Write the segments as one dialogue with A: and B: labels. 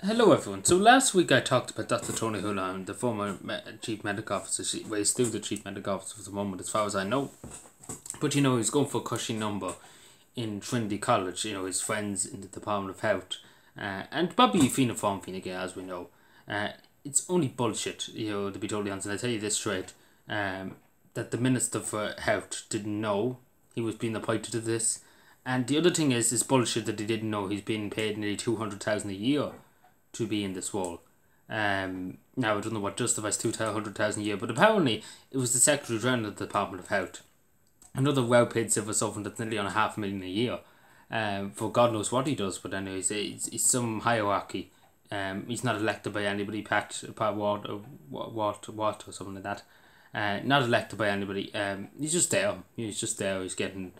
A: Hello everyone. So last week I talked about Dr. Tony Hoolahan, the former Chief Medical Officer. Well, he's still the Chief Medical Officer for the moment as far as I know. But he's going for a cushy number in Trinity College. His friends in the Department of Health. And probably Fianna Fáil Fine Gael, as we know. It's only bullshit, to be totally honest. And I tell you this straight, that the Minister for Health didn't know he was being appointed to this. And the other thing is, it's bullshit that he didn't know he's being paid nearly 200,000 a year to be in this role. Now I don't know what justifies 200,000 a year, but apparently it was the Secretary General of the Department of Health, another well-paid civil servant that's nearly on $500,000 a year. For God knows what he does, but anyways, it's some hierarchy. He's not elected by anybody. Pat Watt or something like that. Not elected by anybody. He's just there. He's just there. He's getting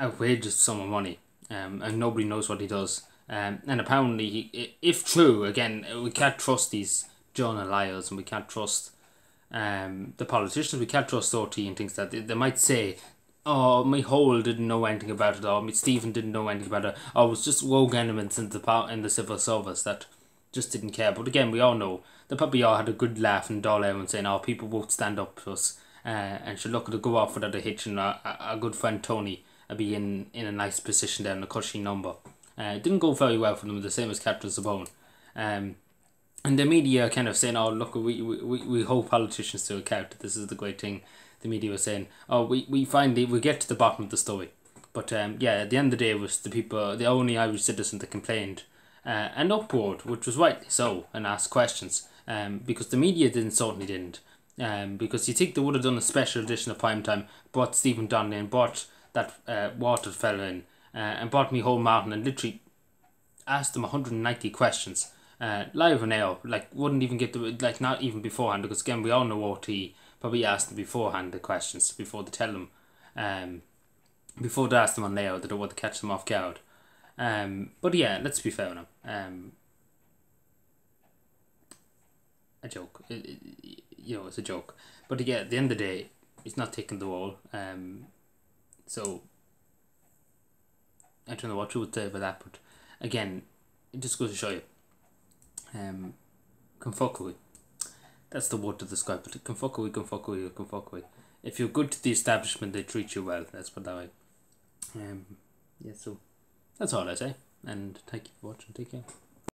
A: outrageous sum of money. And nobody knows what he does. And apparently, if true, again, we can't trust these journal liars, and we can't trust the politicians. We can't trust RT and things that they might say, "Oh, my whole didn't know anything about it," or "My Stephen didn't know anything about it," or "It was just rogue elements in the civil service that just didn't care." But again, we all know they probably all had a good laugh and doll out and saying, "Oh, people won't stand up to us," and should look at the go off without a hitch, and a good friend Tony be in a nice position there in a cushy number. It didn't go very well for them, the same as Captain Sabone. And the media kind of saying, "Oh, look, we hold politicians to account. This is the great thing." The media was saying, "Oh, we get to the bottom of the story." But at the end of the day, it was the only Irish citizen that complained and uproared, which was rightly so, and asked questions. Because the media certainly didn't. Because you think they would have done a special edition of Primetime, brought Stephen Donnelly in, brought that Water fella in, and brought me home Martin and literally asked him 190 questions live on air. Like, wouldn't even get not even beforehand, because again, we all know OT probably asked them beforehand the questions before they tell them, before they ask them on air, they don't want to catch them off guard. But yeah, let's be fair now. A joke. It's a joke. But yeah, at the end of the day, he's not taking the role. So I don't know what you would say about that, but again, it just goes to show you. Confuckery. That's the word to describe it. Confuckery. If you're good to the establishment, they treat you well. Let's put it that way. So that's all I say. And thank you for watching. Take care.